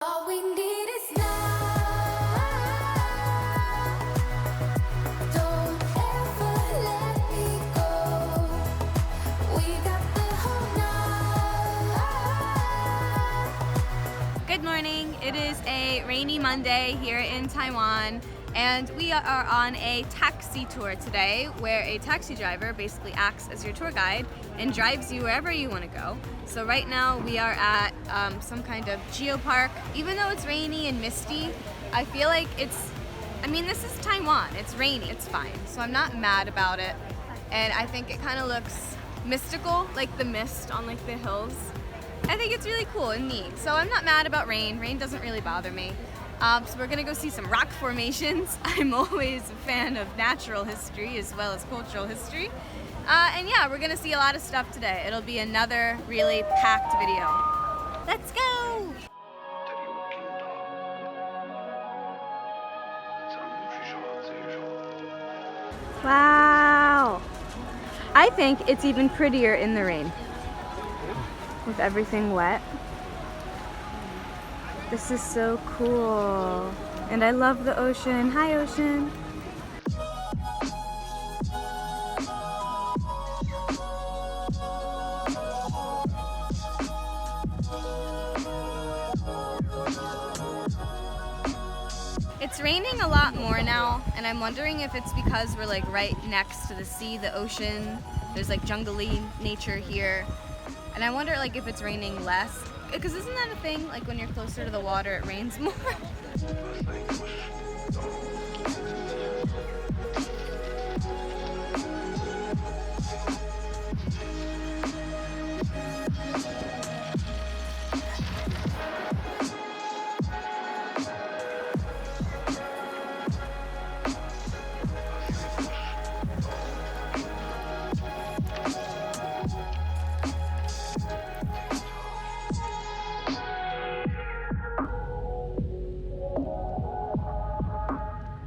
All we need is love. Don't ever let me go. We got the whole night. Good morning. It is a rainy Monday here in Taiwan, and we are on a taxi tour today where a taxi driver basically acts as your tour guide and drives you wherever you want to go. So right now we are at some kind of geopark. Even though it's rainy and misty, I feel like this is Taiwan. It's rainy, it's fine. So I'm not mad about it. And I think it kind of looks mystical, like the mist on like the hills. I think it's really cool and neat. So I'm not mad about rain. Rain doesn't really bother me. So we're gonna go see some rock formations. I'm always a fan of natural history as well as cultural history. And yeah, we're gonna see a lot of stuff today. It'll be another really packed video. Let's go! Wow! I think it's even prettier in the rain with everything wet. This is so cool. And I love the ocean. Hi, ocean. It's raining a lot more now, and I'm wondering if it's because we're like right next to the sea, the ocean. There's like jungly nature here. And I wonder like if it's raining less. Because isn't that a thing? Like when you're closer to the water, it rains more.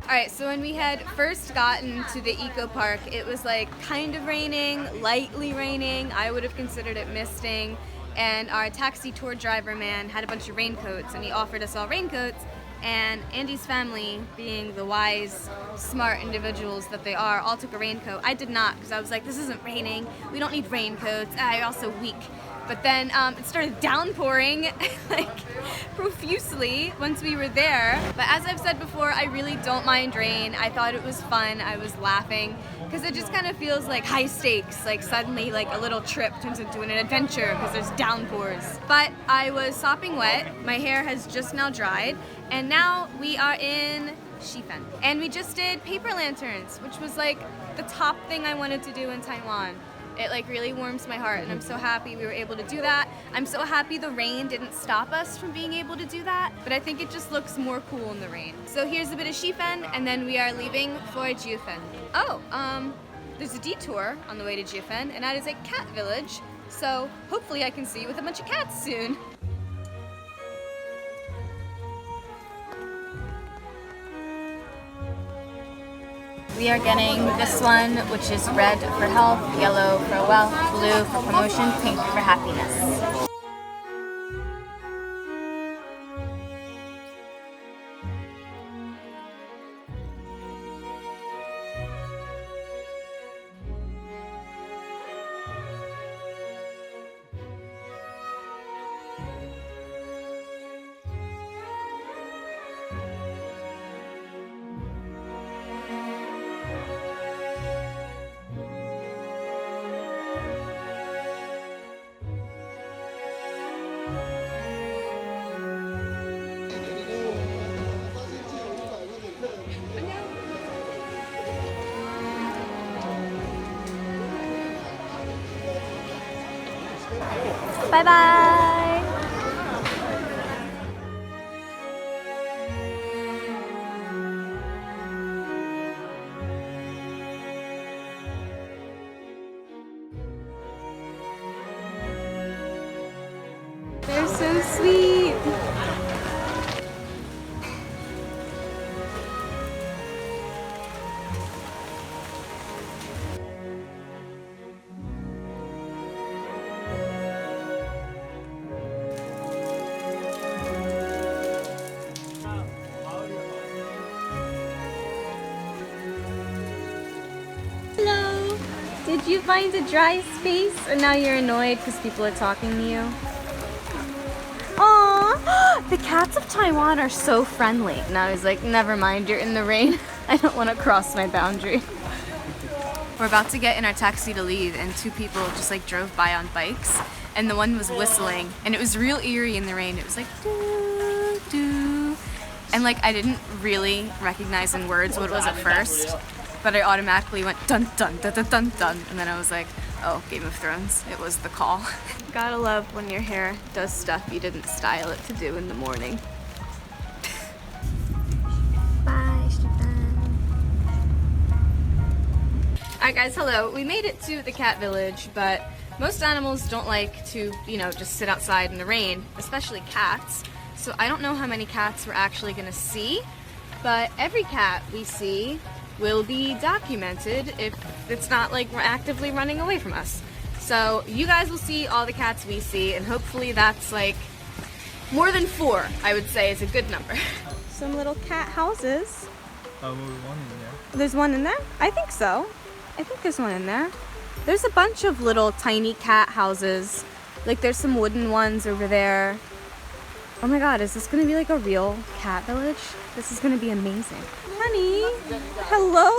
Alright, so when we had first gotten to the eco park, it was like kind of raining, lightly raining. I would have considered it misting. And our taxi tour driver man had a bunch of raincoats and he offered us all raincoats. And Andy's family, being the wise, smart individuals that they are, all took a raincoat. I did not, because I was like, this isn't raining. We don't need raincoats. I'm also weak. But then it started downpouring like profusely once we were there. But as I've said before, I really don't mind rain. I thought it was fun. I was laughing because it just kind of feels like high stakes. Like suddenly like a little trip turns into an adventure because there's downpours. But I was sopping wet. My hair has just now dried. And now we are in Shifen. And we just did paper lanterns, which was like the top thing I wanted to do in Taiwan. It like really warms my heart and I'm so happy we were able to do that. I'm so happy the rain didn't stop us from being able to do that, but I think it just looks more cool in the rain. So here's a bit of Shifen and then we are leaving for Jiufen. Oh, there's a detour on the way to Jiufen and that is a cat village. So hopefully I can see you with a bunch of cats soon. We are getting this one, which is red for health, yellow for wealth, blue for promotion, pink for happiness. Bye-bye! They're so sweet! you find a dry space, or now you're annoyed because people are talking to you? Aww, the cats of Taiwan are so friendly. Now he's like, never mind, you're in the rain. I don't want to cross my boundary. We're about to get in our taxi to leave, and two people just like drove by on bikes, and the one was whistling, and it was real eerie in the rain. It was like doo doo, and like I didn't really recognize in words what it was at first, but I automatically went dun dun dun dun dun dun, and then I was like, oh, Game of Thrones. It was the call. Gotta love when your hair does stuff you didn't style it to do in the morning. Bye, Shifen. Alright guys, hello. We made it to the cat village, but most animals don't like to, you know, just sit outside in the rain, especially cats. So I don't know how many cats we're actually gonna see, but every cat we see will be documented if it's not like we're actively running away from us. So you guys will see all the cats we see, and hopefully that's like more than 4, I would say is a good number. Some little cat houses. Oh, there's one in there. There's one in there? I think so. I think there's one in there. There's a bunch of little tiny cat houses. Like there's some wooden ones over there. Oh my god, is this gonna be like a real cat village? This is gonna be amazing. Honey, hello?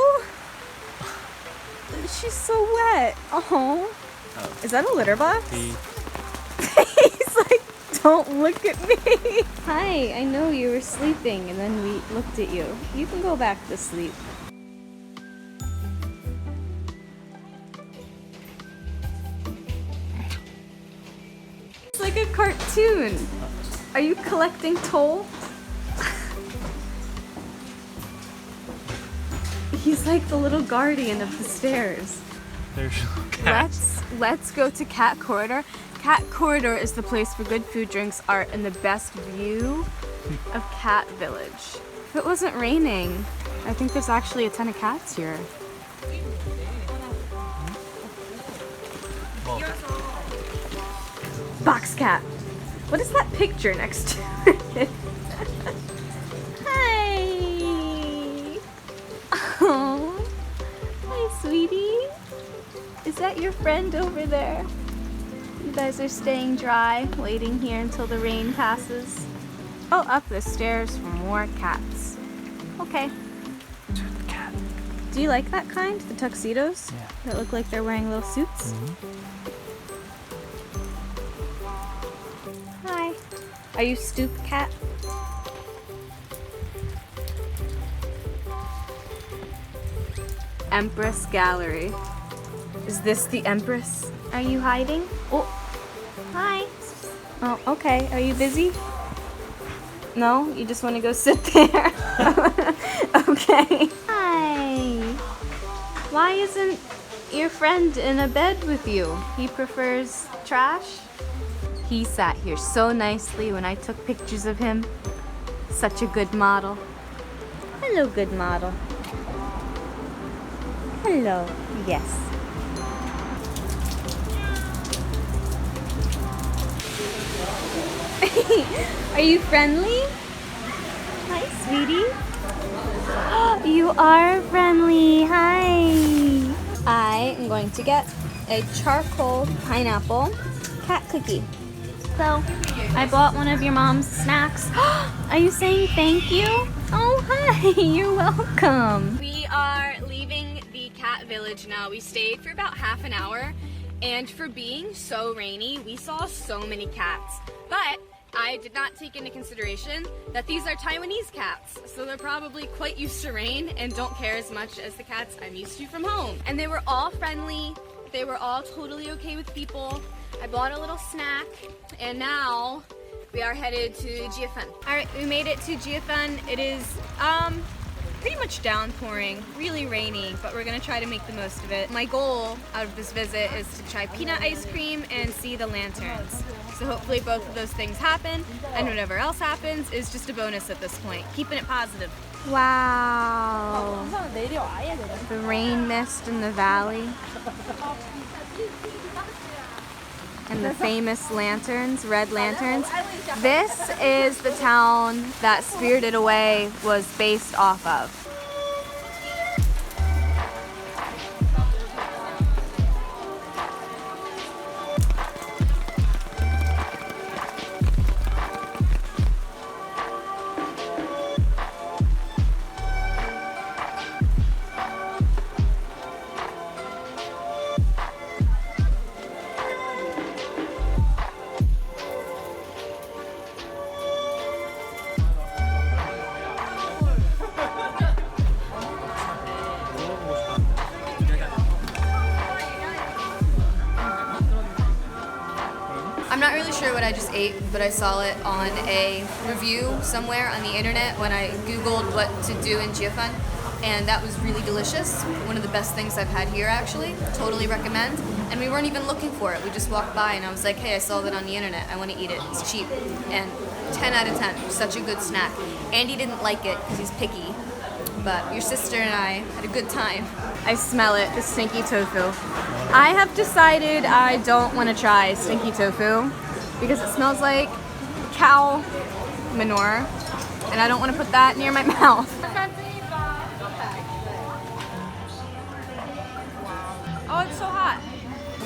She's so wet. Oh. Is that a litter box? He's like, don't look at me. Hi, I know you were sleeping and then we looked at you. You can go back to sleep. It's like a cartoon. Are you collecting toll? He's like the little guardian of the stairs. There's cats. Let's go to Cat Corridor. Cat Corridor is the place for good food, drinks, art, and the best view of Cat Village. If it wasn't raining, I think there's actually a ton of cats here. Box cat. What is that picture next to it? Hi. Oh. Hi, sweetie. Is that your friend over there? You guys are staying dry, waiting here until the rain passes. Oh, up the stairs for more cats. Okay. Cat. Do you like that kind? The tuxedos? Yeah. That look like they're wearing little suits? Hi. Are you Stoop Cat? Empress Gallery. Is this the Empress? Are you hiding? Oh, hi. Oh, okay. Are you busy? No? You just want to go sit there? Okay. Hi. Why isn't your friend in a bed with you? He prefers trash? He sat here so nicely when I took pictures of him. Such a good model. Hello, good model. Hello. Yes. Are you friendly? Hi, sweetie. You are friendly. Hi. I am going to get a charcoal pineapple cat cookie. So, I bought one of your mom's snacks. Are you saying thank you? Oh, hi. You're welcome. We are leaving the cat village now. We stayed for about half an hour, and for being so rainy, we saw so many cats. But I did not take into consideration that these are Taiwanese cats, so they're probably quite used to rain and don't care as much as the cats I'm used to from home. And they were all friendly, they were all totally okay with people. I bought a little snack, and now we are headed to Jiufen. Alright, we made it to Jiufen. It is pretty much downpouring, really rainy, but we're gonna try to make the most of it. My goal out of this visit is to try peanut ice cream and see the lanterns. So hopefully both of those things happen, and whatever else happens is just a bonus at this point. Keeping it positive. Wow. The rain mist in the valley. And the famous lanterns, red lanterns. This is the town that Spirited Away was based off of. sure what I just ate, but I saw it on a review somewhere on the internet when I googled what to do in Jiufen, and that was really delicious. One of the best things I've had here, actually. Totally recommend. And we weren't even looking for it. We just walked by and I was like, hey, I saw that on the internet. I want to eat it. It's cheap. And 10 out of 10. Such a good snack. Andy didn't like it because he's picky, but your sister and I had a good time. I smell it, the stinky tofu. I have decided I don't want to try stinky tofu because it smells like cow manure, and I don't want to put that near my mouth. Oh, it's so hot.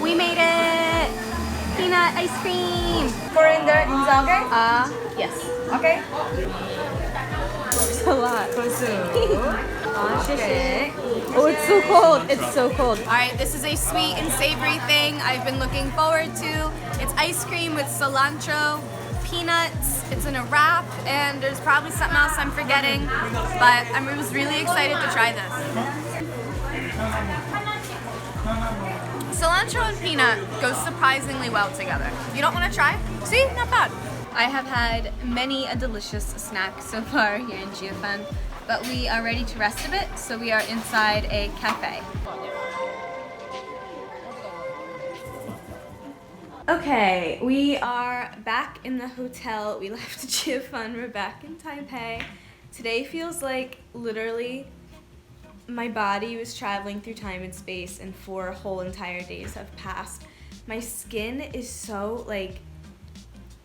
We made it! Peanut ice cream! Coriander in okay? Yes. Okay. It's a lot. Okay. Oh, it's so cold. It's so cold. All right, this is a sweet and savory thing I've been looking forward to. It's ice cream with cilantro, peanuts. It's in a wrap, and there's probably something else I'm forgetting, but I was really excited to try this. Cilantro and peanut go surprisingly well together. You don't want to try? See? Not bad. I have had many a delicious snack so far here in Jiufen, but we are ready to rest a bit, so we are inside a cafe. Okay, we are back in the hotel. We left Jiufen, we're back in Taipei. Today feels like literally my body was traveling through time and space and 4 whole entire days have passed. My skin is so like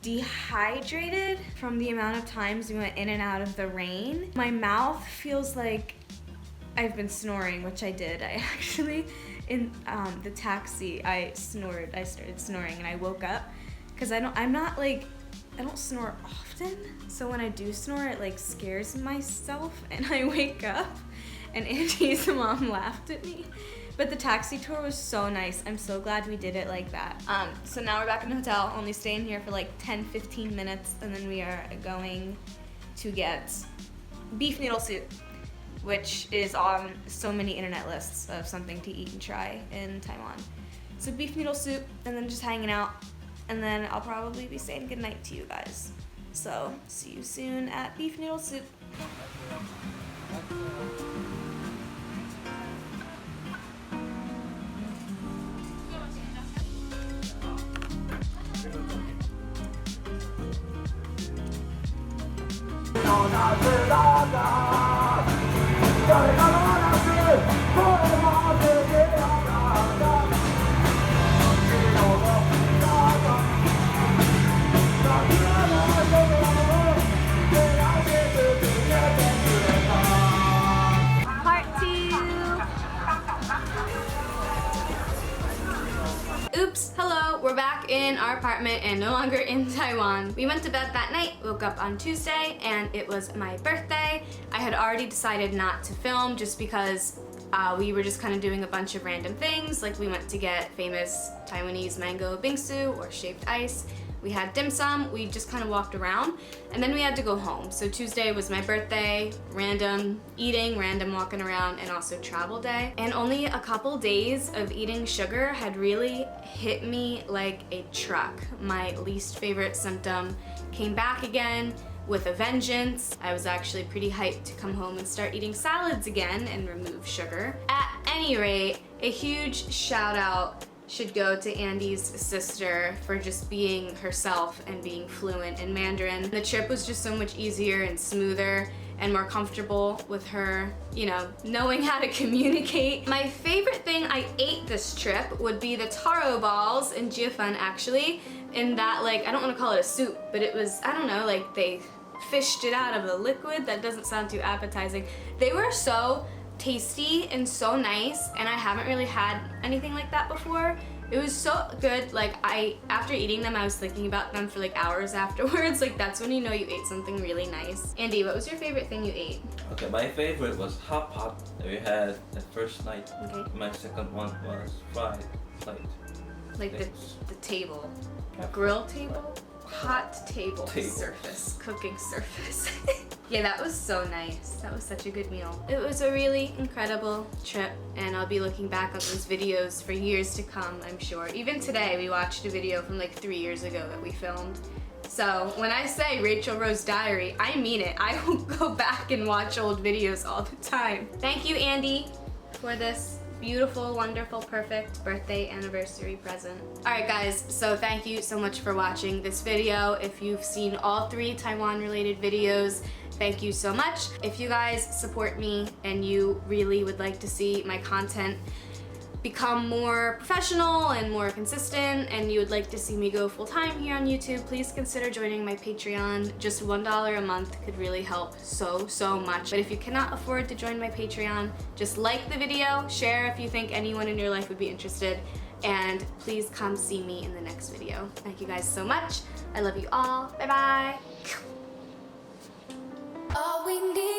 dehydrated from the amount of times we went in and out of the rain. My mouth feels like I've been snoring, which I did. I actually, in the taxi, I started snoring and I woke up because I don't snore often. So when I do snore, it like scares myself and I wake up. And Andy's mom laughed at me. But the taxi tour was so nice. I'm so glad we did it like that. So now we're back in the hotel, only staying here for like 10-15 minutes, and then we are going to get beef noodle soup, which is on so many internet lists of something to eat and try in Taiwan. So beef noodle soup, and then just hanging out, and then I'll probably be saying goodnight to you guys. So see you soon at beef noodle soup. Part 2. Oops, hello, we're back in our apartment and no longer in Taiwan. We went to bed that night, woke up on Tuesday, and it was my birthday. I had already decided not to film just because we were just kind of doing a bunch of random things, like we went to get famous Taiwanese mango bingsu or shaved ice. We had dim sum, we just kind of walked around, and then we had to go home. So Tuesday was my birthday, random eating, random walking around, and also travel day. And only a couple days of eating sugar had really hit me like a truck. My least favorite symptom came back again with a vengeance. I was actually pretty hyped to come home and start eating salads again and remove sugar. At any rate, a huge shout out should go to Andy's sister for just being herself and being fluent in Mandarin. The trip was just so much easier and smoother and more comfortable with her, you know, knowing how to communicate. My favorite thing I ate this trip would be the taro balls in Jiufen, actually. In that, like, I don't want to call it a soup, but it was, I don't know, like they fished it out of a liquid. That doesn't sound too appetizing. They were so tasty and so nice, and I haven't really had anything like that before. It was so good. Like, after eating them, I was thinking about them for like hours afterwards. Like, that's when you know you ate something really nice. Andy, what was your favorite thing you ate? Okay, my favorite was hot pot that we had the first night. Okay. My second one was fried plate. Like the table, Yeah, grill table? hot table surface, cooking surface. Yeah, that was so nice. That was such a good meal. It was a really incredible trip, and I'll be looking back on those videos for years to come, I'm sure. Even today, we watched a video from like 3 years ago that we filmed. So when I say Rachel Rose Diary, I mean it. I will go back and watch old videos all the time. Thank you, Andy, for this beautiful, wonderful, perfect birthday anniversary present. Alright guys, so thank you so much for watching this video. If you've seen all 3 Taiwan related videos, thank you so much. If you guys support me and you really would like to see my content become more professional and more consistent, and you would like to see me go full-time here on YouTube, please consider joining my Patreon. Just $1 a month could really help so much. But if you cannot afford to join my Patreon, just like the video, share if you think anyone in your life would be interested, and please come see me in the next video. Thank you guys so much. I love you all. Bye bye. All we need